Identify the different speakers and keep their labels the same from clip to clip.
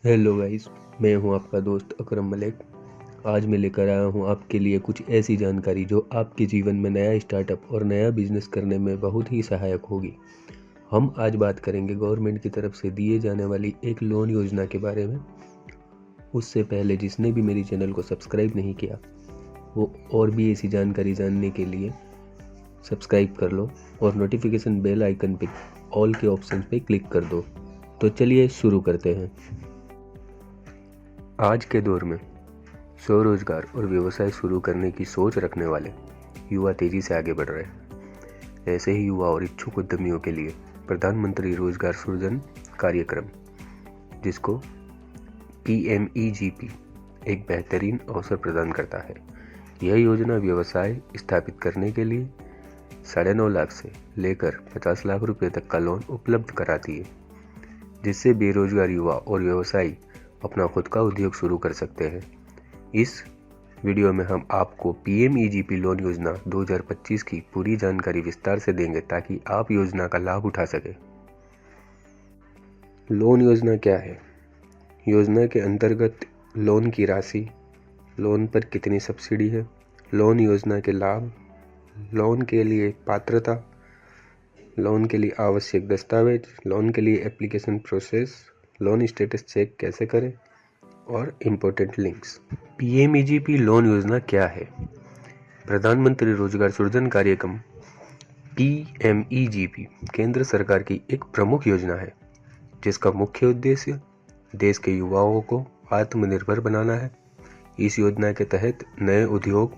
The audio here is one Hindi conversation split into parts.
Speaker 1: हेलो गाइस, मैं हूं आपका दोस्त अकरम मलिक। आज मैं लेकर आया हूं आपके लिए कुछ ऐसी जानकारी जो आपके जीवन में नया स्टार्टअप और नया बिजनेस करने में बहुत ही सहायक होगी। हम आज बात करेंगे गवर्नमेंट की तरफ से दिए जाने वाली एक लोन योजना के बारे में। उससे पहले जिसने भी मेरी चैनल को सब्सक्राइब नहीं किया वो और भी ऐसी जानकारी जानने के लिए सब्सक्राइब कर लो और नोटिफिकेशन बेल आइकन पे ऑल के ऑप्शन पे क्लिक कर दो। तो चलिए शुरू करते हैं। आज के दौर में स्वरोजगार और व्यवसाय शुरू करने की सोच रखने वाले युवा तेजी से आगे बढ़ रहे हैं। ऐसे ही युवा और इच्छुक उद्यमियों के लिए प्रधानमंत्री रोजगार सृजन कार्यक्रम, जिसको PMEGP, एक बेहतरीन अवसर प्रदान करता है। यह योजना व्यवसाय स्थापित करने के लिए 9.5 लाख से लेकर 50 लाख रुपए तक का लोन उपलब्ध कराती है, जिससे बेरोजगार युवा और व्यवसायी अपना खुद का उद्योग शुरू कर सकते हैं। इस वीडियो में हम आपको PMEGP लोन योजना 2025 की पूरी जानकारी विस्तार से देंगे ताकि आप योजना का लाभ उठा सकें। लोन योजना क्या है? योजना के अंतर्गत लोन की राशि, लोन पर कितनी सब्सिडी है, लोन योजना के लाभ, लोन के लिए पात्रता, लोन के लिए आवश्यक दस्तावेज, लोन के लिए application process, loan status check कैसे करें और इम्पोर्टेंट लिंक्स। PMEGP लोन योजना क्या है? प्रधानमंत्री रोजगार सृजन कार्यक्रम PMEGP केंद्र सरकार की एक प्रमुख योजना है, जिसका मुख्य उद्देश्य देश के युवाओं को आत्मनिर्भर बनाना है। इस योजना के तहत नए उद्योग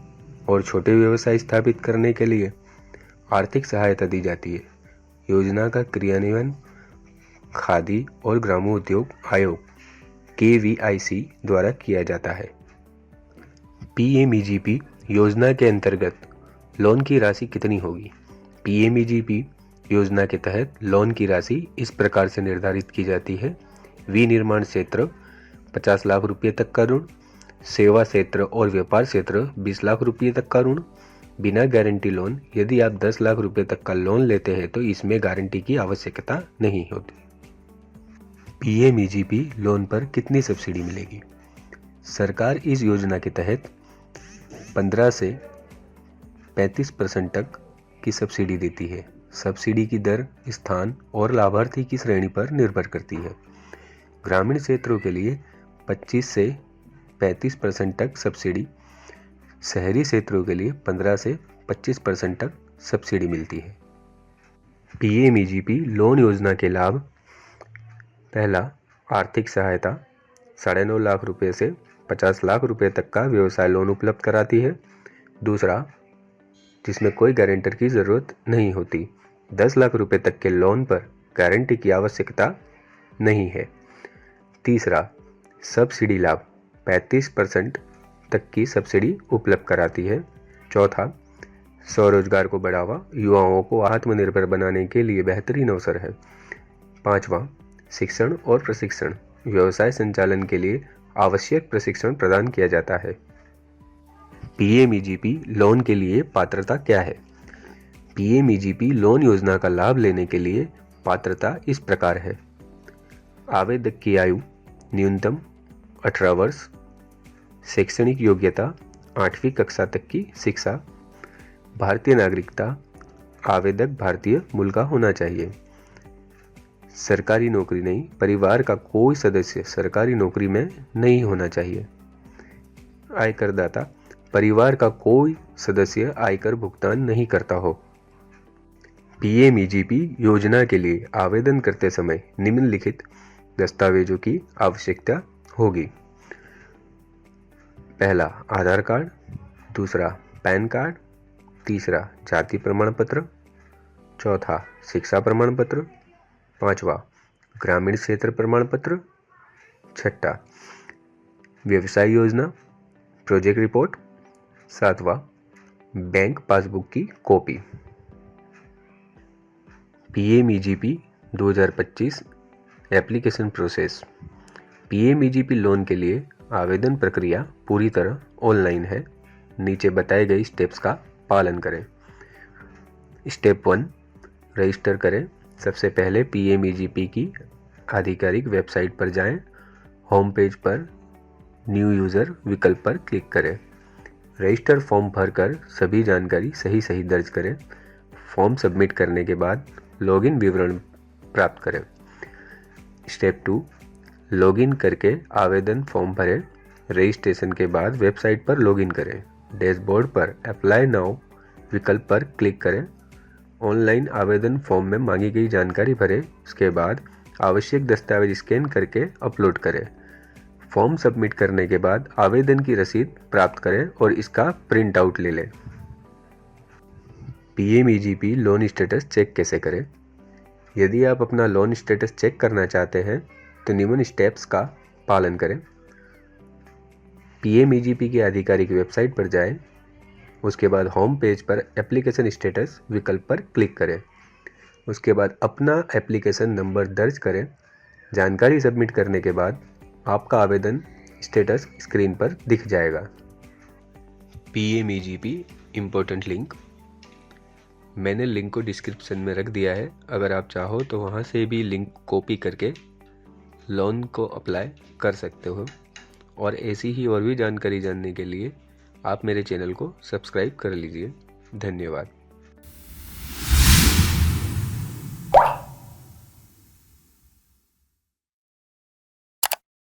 Speaker 1: और छोटे व्यवसाय स्थापित करने के लिए आर्थिक सहायता दी जाती है। योजना का क्रियान्वयन खादी और ग्रामोद्योग आयोग KVIC द्वारा किया जाता है। PMEGP योजना के अंतर्गत लोन की राशि कितनी होगी? PMEGP योजना के तहत लोन की राशि इस प्रकार से निर्धारित की जाती है। विनिर्माण क्षेत्र 50 लाख रुपये तक का ऋण, सेवा क्षेत्र और व्यापार क्षेत्र 20 लाख रुपये तक का ऋण, बिना गारंटी लोन। यदि आप 10 लाख रुपये तक का लोन लेते हैं तो इसमें गारंटी की आवश्यकता नहीं होती। PMEGP लोन पर कितनी सब्सिडी मिलेगी? सरकार इस योजना के तहत 15 से 35% तक की सब्सिडी देती है। सब्सिडी की दर स्थान और लाभार्थी की श्रेणी पर निर्भर करती है। ग्रामीण क्षेत्रों के लिए 25 से 35% तक सब्सिडी, शहरी क्षेत्रों के लिए 15 से 25% तक सब्सिडी मिलती है। PMEGP लोन योजना के लाभ: पहला, आर्थिक सहायता 9.5 लाख रुपए से 50 लाख रुपए तक का व्यवसाय लोन उपलब्ध कराती है। दूसरा, जिसमें कोई गारंटर की ज़रूरत नहीं होती, 10 लाख रुपए तक के लोन पर गारंटी की आवश्यकता नहीं है। तीसरा, सब्सिडी लाभ 35% तक की सब्सिडी उपलब्ध कराती है। चौथा, स्वरोजगार को बढ़ावा, युवाओं को आत्मनिर्भर बनाने के लिए बेहतरीन अवसर है। पांचवा, शिक्षण और प्रशिक्षण, व्यवसाय संचालन के लिए आवश्यक प्रशिक्षण प्रदान किया जाता है। PMEGP लोन के लिए पात्रता क्या है? PMEGP लोन योजना का लाभ लेने के लिए पात्रता इस प्रकार है। आवेदक की आयु न्यूनतम 18 वर्ष, शैक्षणिक योग्यता 8वीं कक्षा तक की शिक्षा, भारतीय नागरिकता, आवेदक भारतीय मूल का होना चाहिए। सरकारी नौकरी नहीं, परिवार का कोई सदस्य सरकारी नौकरी में नहीं होना चाहिए। आयकरदाता, परिवार का कोई सदस्य आयकर भुगतान नहीं करता हो। PMEGP योजना के लिए आवेदन करते समय निम्नलिखित दस्तावेजों की आवश्यकता होगी। पहला, आधार कार्ड। दूसरा, पैन कार्ड। तीसरा, जाति प्रमाण पत्र। चौथा, शिक्षा प्रमाण पत्र। पांचवा, ग्रामीण क्षेत्र प्रमाण पत्र। छठा, व्यवसाय योजना प्रोजेक्ट रिपोर्ट। सातवां, बैंक पासबुक की copy. PMEGP 2025 application process. PMEGP loan के लिए आवेदन प्रक्रिया पूरी तरह ऑनलाइन है। नीचे बताए गए स्टेप्स का पालन करें। स्टेप 1, रजिस्टर करें। सबसे पहले PMEGP की आधिकारिक वेबसाइट पर जाएं होम पेज पर न्यू यूज़र विकल्प पर क्लिक करें। रजिस्टर फॉर्म भरकर सभी जानकारी सही दर्ज करें। फॉर्म सबमिट करने के बाद लॉगिन विवरण प्राप्त करें। स्टेप 2, लॉगिन करके आवेदन फॉर्म भरें। रजिस्ट्रेशन के बाद वेबसाइट पर लॉगिन करें। डैशबोर्ड पर अप्लाई नाउ विकल्प पर क्लिक करें। ऑनलाइन आवेदन फॉर्म में मांगी गई जानकारी भरें। उसके बाद आवश्यक दस्तावेज स्कैन करके अपलोड करें। फॉर्म सबमिट करने के बाद आवेदन की रसीद प्राप्त करें और इसका प्रिंट आउट ले लें। PMEGP लोन स्टेटस चेक कैसे करें? यदि आप अपना लोन स्टेटस चेक करना चाहते हैं तो निम्न स्टेप्स का पालन करें। PMEGP की आधिकारिक वेबसाइट पर जाएं। उसके बाद होम पेज पर एप्लीकेशन स्टेटस विकल्प पर क्लिक करें। उसके बाद अपना एप्लीकेशन नंबर दर्ज करें। जानकारी सबमिट करने के बाद आपका आवेदन स्टेटस स्क्रीन पर दिख जाएगा। PMEGP इम्पोर्टेंट लिंक, मैंने लिंक को डिस्क्रिप्शन में रख दिया है। अगर आप चाहो तो वहाँ से भी लिंक कॉपी करके लोन को अप्लाई कर सकते हो। और ऐसी ही और भी जानकारी जानने के लिए आप मेरे चैनल को सब्सक्राइब कर लीजिए। धन्यवाद।